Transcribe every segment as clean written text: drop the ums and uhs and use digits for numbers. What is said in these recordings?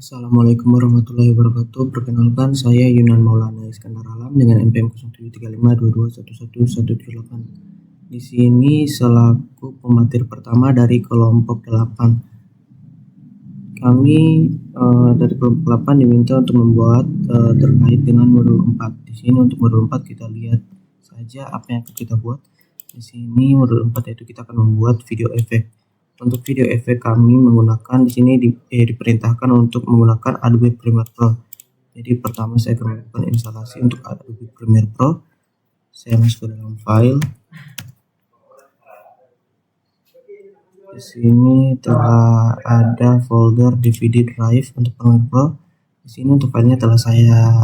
Assalamualaikum warahmatullahi wabarakatuh. Perkenalkan, saya Yunan Maulana Iskandar Alam dengan NPM 0735221178. Di sini selaku pemateri pertama dari kelompok 8. Kami dari kelompok 8 diminta untuk membuat terkait dengan modul 4. Di sini untuk modul 4 kita lihat saja apa yang akan kita buat. Di sini modul 4 yaitu kita akan membuat video efek. Untuk video efek kami menggunakan di sini diperintahkan untuk menggunakan Adobe Premiere Pro. Jadi pertama saya akan melakukan instalasi untuk Adobe Premiere Pro. Saya masuk ke dalam file. Di sini telah ada folder DVD drive untuk Premiere Pro. Di sini untuk filenya telah saya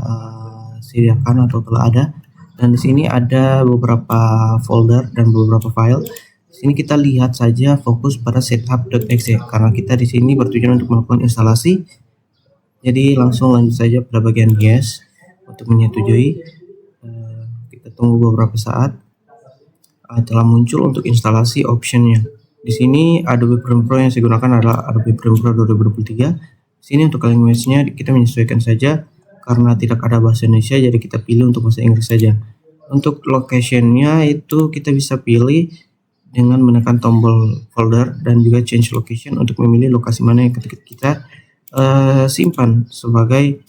sediakan atau telah ada. Dan di sini ada beberapa folder dan beberapa file. Di sini kita lihat saja fokus pada setup.exe karena kita di sini bertujuan untuk melakukan instalasi. Jadi langsung lanjut saja pada bagian yes untuk menyetujui. Kita tunggu beberapa saat. Telah muncul untuk instalasi optionnya. Di sini Adobe Premiere Pro yang saya gunakan adalah Adobe Premiere Pro 2023. Di sini untuk language-nya kita menyesuaikan saja karena tidak ada bahasa Indonesia, jadi kita pilih untuk bahasa Inggris saja. Untuk location-nya itu kita bisa pilih dengan menekan tombol folder dan juga change location untuk memilih lokasi mana yang kita simpan sebagai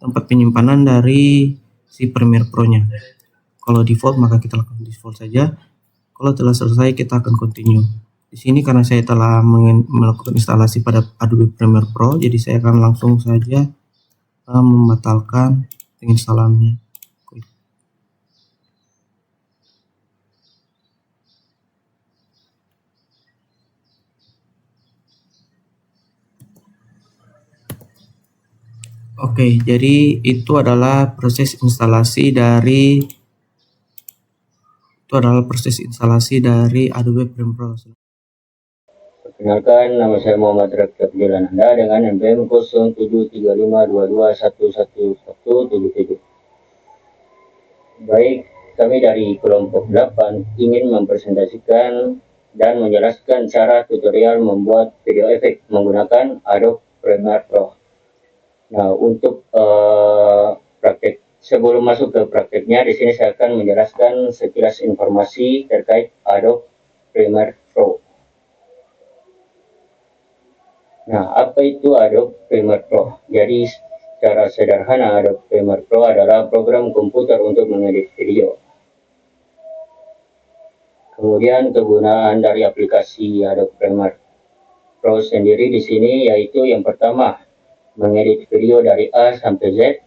tempat penyimpanan dari si Premiere Pro-nya. Kalau default maka kita lakukan default saja. Kalau telah selesai kita akan continue. Di sini karena saya telah melakukan instalasi pada Adobe Premiere Pro, jadi saya akan langsung saja membatalkan penginstalannya. Oke, jadi itu adalah proses instalasi dari Adobe Premiere Pro. Perkenalkan, nama saya Muhammad Rakib Abdillananda dengan NPM 073522111177. Baik, kami dari kelompok 8 ingin mempresentasikan dan menjelaskan cara tutorial membuat video efek menggunakan Adobe Premiere Pro. Nah, untuk praktek sebelum masuk ke prakteknya, di sini saya akan menjelaskan sekilas informasi terkait Adobe Premiere Pro. Nah, apa itu Adobe Premiere Pro? Jadi, secara sederhana, Adobe Premiere Pro adalah program komputer untuk mengedit video. Kemudian, kegunaan dari aplikasi Adobe Premiere Pro sendiri di sini yaitu yang pertama, mengedit video dari A sampai Z,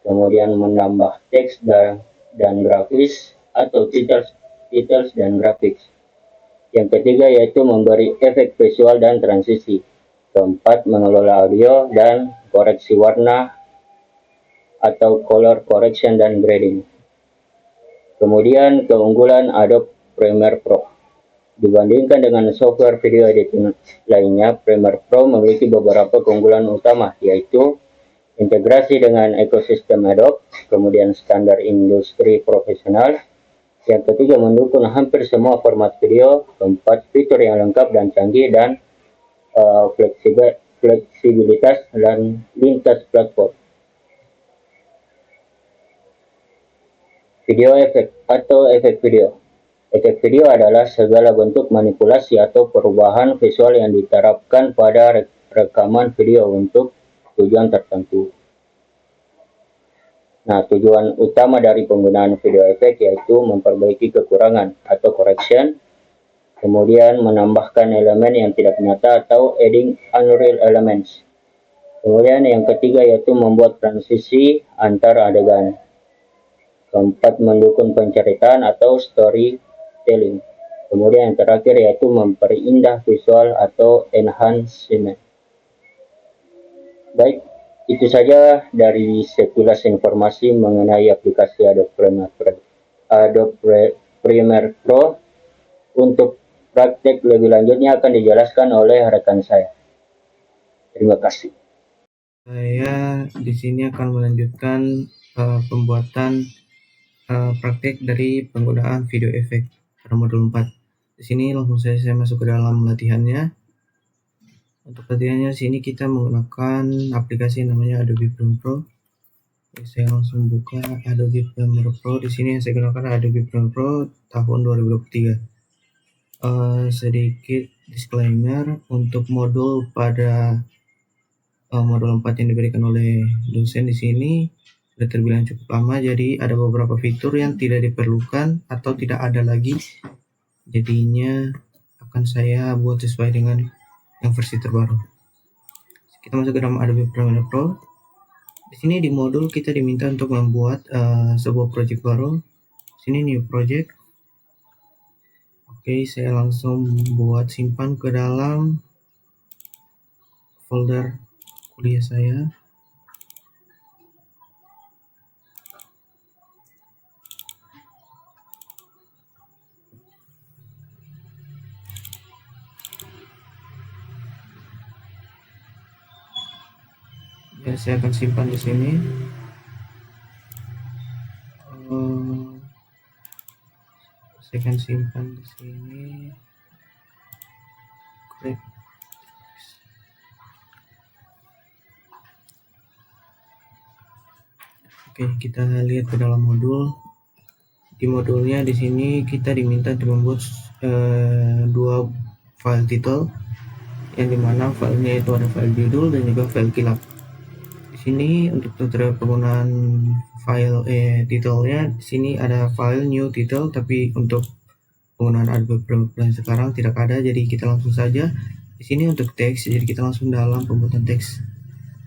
kemudian menambah teks dan grafis atau titles dan grafis. Yang ketiga yaitu memberi efek visual dan transisi. Keempat, mengelola audio dan koreksi warna atau color correction dan grading. Kemudian keunggulan Adobe Premiere Pro. Dibandingkan dengan software video editing lainnya, Premiere Pro memiliki beberapa keunggulan utama, yaitu integrasi dengan ekosistem Adobe, kemudian standar industri profesional. Yang ketiga, mendukung hampir semua format video. Keempat, fitur yang lengkap dan canggih dan fleksibilitas dan lintas platform. Video efek atau efek video. Efek video adalah segala bentuk manipulasi atau perubahan visual yang diterapkan pada rekaman video untuk tujuan tertentu. Nah, tujuan utama dari penggunaan video efek yaitu memperbaiki kekurangan atau correction, kemudian menambahkan elemen yang tidak nyata atau adding unreal elements. Kemudian yang ketiga yaitu membuat transisi antar adegan. Keempat, mendukung penceritaan atau storytelling. Kemudian yang terakhir yaitu memperindah visual atau enhancement. Baik, itu saja dari sekilas informasi mengenai aplikasi Adobe Premiere Pro. Untuk praktek lebih lanjutnya akan dijelaskan oleh rekan saya. Terima kasih. Saya di sini akan melanjutkan pembuatan praktek dari penggunaan video efek pada modul 4. Di sini langsung saja saya masuk ke dalam latihannya. Untuk latihannya sini kita menggunakan aplikasi yang namanya Adobe Premiere Pro. Saya langsung buka Adobe Premiere Pro. Di sini yang saya gunakan Adobe Premiere Pro tahun 2023. Sedikit disclaimer untuk modul pada modul 4 yang diberikan oleh dosen di sini sudah terbilang cukup lama, jadi ada beberapa fitur yang tidak diperlukan atau tidak ada lagi. Jadinya akan saya buat sesuai dengan yang versi terbaru. Kita masuk ke dalam Adobe Premiere Pro. Di sini di modul kita diminta untuk membuat sebuah project baru. Sini new project. Oke, saya langsung buat simpan ke dalam folder kuliah saya. Ya, saya akan simpan di sini. Saya akan simpan di sini. Klik. Oke, kita lihat ke dalam modul. Di modulnya di sini kita diminta untuk membuat dua file title, yang dimana filenya itu ada file judul dan juga file kilap. Di sini untuk tutorial penggunaan file titelnya, di sini ada file new title, tapi untuk penggunaan Adobe Premiere Pro sekarang tidak ada, jadi kita langsung saja di sini untuk teks, jadi kita langsung dalam pembuatan teks.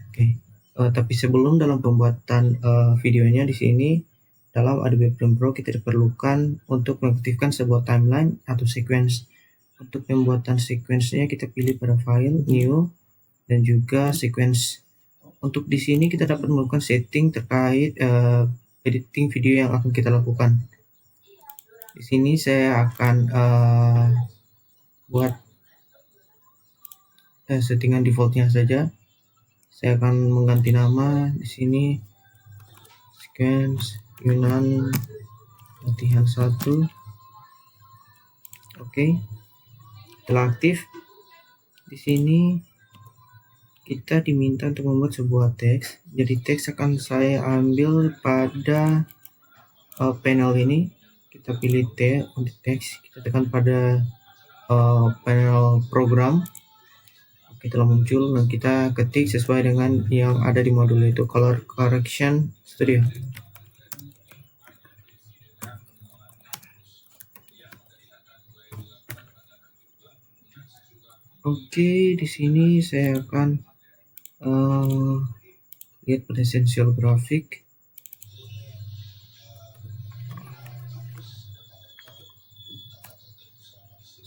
Oke. Tapi sebelum dalam pembuatan videonya di sini dalam Adobe Premiere Pro kita diperlukan untuk mengaktifkan sebuah timeline atau sequence. Untuk pembuatan sequence-nya kita pilih pada file new dan juga sequence. Untuk di sini kita dapat melakukan setting terkait editing video yang akan kita lakukan. Di sini saya akan buat settingan defaultnya saja. Saya akan mengganti nama di sini sequence Yunan latihan 1. Oke. Setelah aktif, di sini kita diminta untuk membuat sebuah teks. Jadi teks akan saya ambil pada panel ini. Kita pilih T untuk teks. Kita tekan pada panel program. Oke, telah muncul dan kita ketik sesuai dengan yang ada di modul itu, Color Correction Studio. Oke, di sini saya akan lihat pada essential graphic.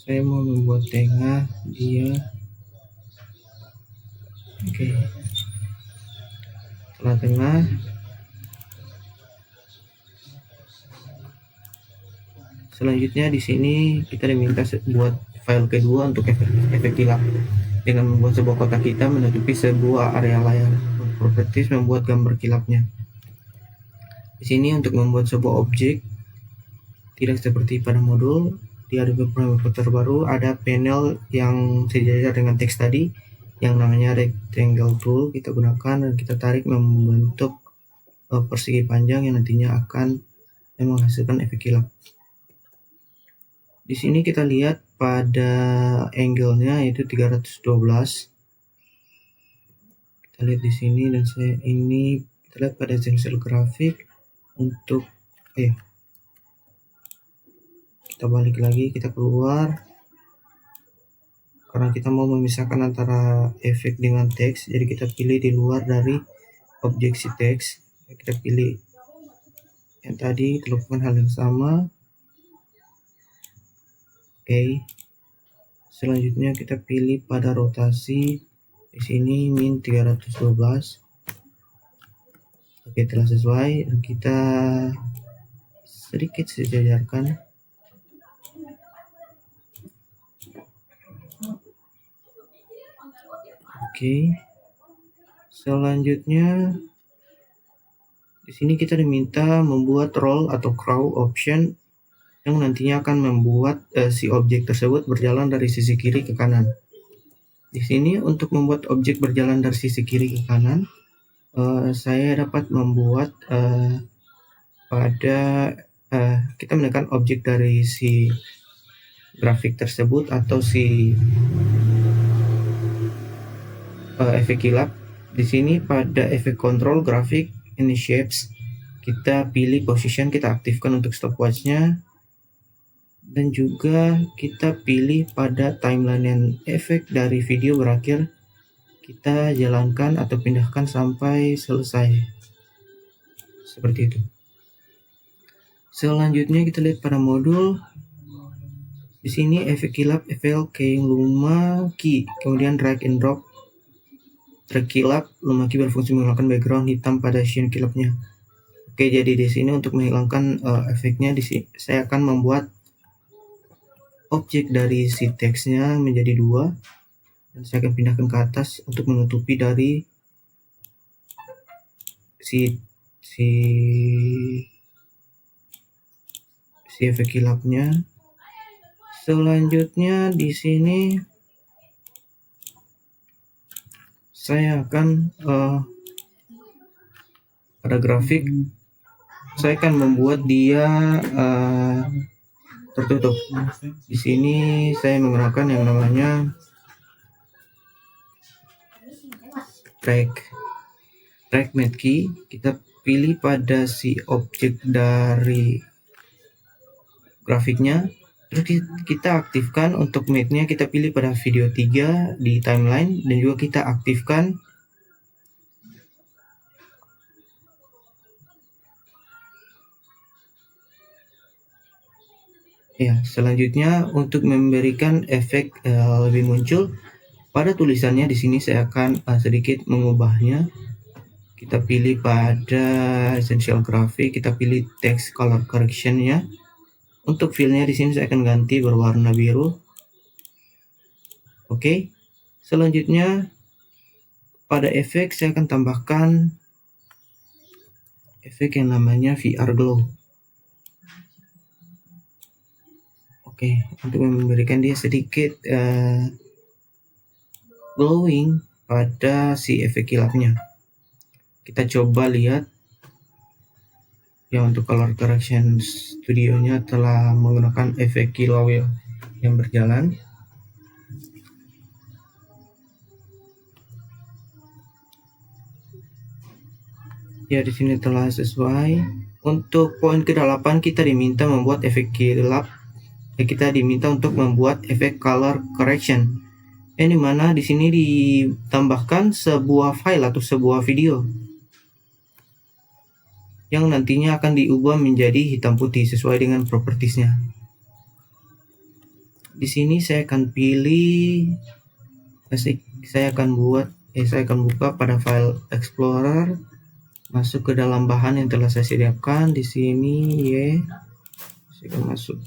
Saya mau membuat tengah dia. Oke. Setelah tengah, selanjutnya di sini kita diminta buat file kedua untuk efek kilap dengan membuat sebuah kotak hitam menutupi sebuah area layar. Properties membuat gambar kilapnya. Di sini untuk membuat sebuah objek tidak seperti pada modul di Adobe Premiere Pro terbaru, ada panel yang sejajar dengan teks tadi yang namanya rectangle tool. Kita gunakan dan kita tarik membentuk persegi panjang yang nantinya akan menghasilkan efek kilap. Di sini kita lihat pada angle-nya yaitu 312. Kita lihat di sini dan kita lihat pada essential graphic untuk kita balik lagi, kita keluar karena kita mau memisahkan antara efek dengan teks. Jadi kita pilih di luar dari objek si teks. Kita pilih yang tadi, kita lakukan hal yang sama. Oke. Selanjutnya kita pilih pada rotasi di sini min 312. Oke, telah sesuai dan kita sedikit sejajarkan. Oke. Selanjutnya di sini kita diminta membuat roll atau crawl option yang nantinya akan membuat si objek tersebut berjalan dari sisi kiri ke kanan. Di sini untuk membuat objek berjalan dari sisi kiri ke kanan, saya dapat membuat kita menekan objek dari si grafik tersebut atau si efek kilap. Di sini pada efek control grafik ini shapes, kita pilih position, kita aktifkan untuk stopwatchnya, dan juga kita pilih pada timeline yang efek dari video berakhir, kita jalankan atau pindahkan sampai selesai seperti itu. Selanjutnya kita lihat pada modul. Di sini efek kilap FLK Luma Key, kemudian drag and drop drag kilap. Luma Key berfungsi menghilangkan background hitam pada scene kilapnya. Oke, jadi di sini untuk menghilangkan efeknya, di sini saya akan membuat objek dari si teksnya menjadi 2, dan saya akan pindahkan ke atas untuk menutupi dari si efek kilapnya. Selanjutnya di sini saya akan pada grafik saya akan membuat dia tertutup. Di sini saya menggunakan yang namanya drag matte key. Kita pilih pada si objek dari grafiknya, terus kita aktifkan untuk matte-nya, kita pilih pada video 3 di timeline, dan juga kita aktifkan ya. Selanjutnya untuk memberikan efek lebih muncul pada tulisannya, di sini saya akan sedikit mengubahnya. Kita pilih pada essential graphic, kita pilih text color correction-nya. Untuk fill-nya di sini saya akan ganti berwarna biru. Oke. Selanjutnya pada efek saya akan tambahkan efek yang namanya VR glow. Oke, untuk memberikan dia sedikit glowing pada si efek kilapnya. Kita coba lihat ya, untuk color correction studionya telah menggunakan efek kilau yang berjalan. Ya, di sini telah sesuai. Untuk poin ke-8 kita diminta membuat efek kilap. Kita diminta untuk membuat efek color correction. Yang dimana di sini ditambahkan sebuah file atau sebuah video yang nantinya akan diubah menjadi hitam putih sesuai dengan propertiesnya. Di sini saya akan pilih, saya akan buka pada file Explorer, masuk ke dalam bahan yang telah saya sediakan. Di sini saya akan masuk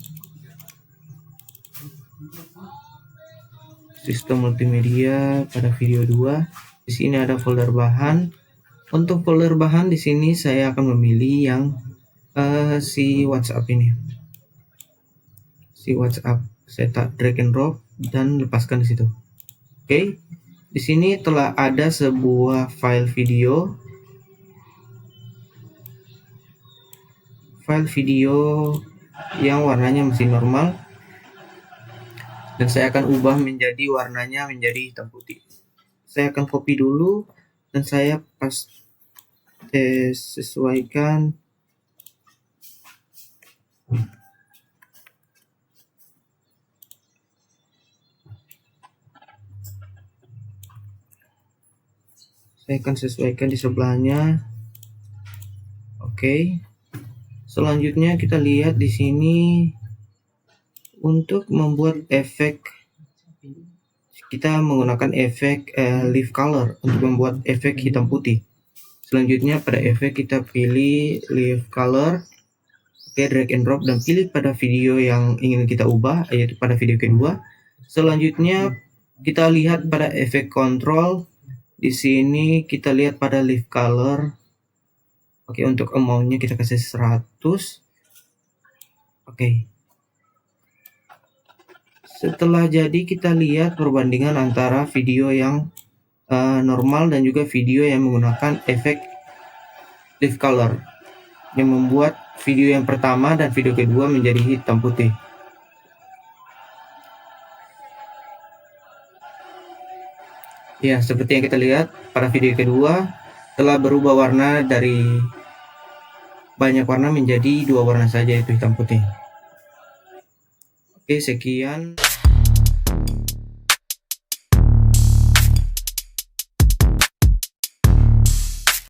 sistem multimedia pada video 2. Di sini ada folder bahan. Untuk folder bahan di sini saya akan memilih yang si WhatsApp ini. Si WhatsApp saya drag and drop dan lepaskan di situ. Oke. Di sini telah ada sebuah file video. Yang warnanya masih normal. Dan saya akan ubah menjadi warnanya menjadi hitam putih. Saya akan copy dulu dan saya sesuaikan. Saya akan sesuaikan di sebelahnya. Oke. Selanjutnya kita lihat di sini untuk membuat efek, kita menggunakan efek leaf color untuk membuat efek hitam putih. Selanjutnya pada efek kita pilih leaf color. Oke, drag and drop dan pilih pada video yang ingin kita ubah, yaitu pada video kedua. Selanjutnya kita lihat pada efek control. Di sini kita lihat pada leaf color. Oke, untuk amount-nya kita kasih 100. Oke. Setelah jadi, kita lihat perbandingan antara video yang normal dan juga video yang menggunakan efek lift color yang membuat video yang pertama dan video kedua menjadi hitam putih. Ya, seperti yang kita lihat pada video kedua telah berubah warna dari banyak warna menjadi 2 warna saja, yaitu hitam putih. Oke, sekian.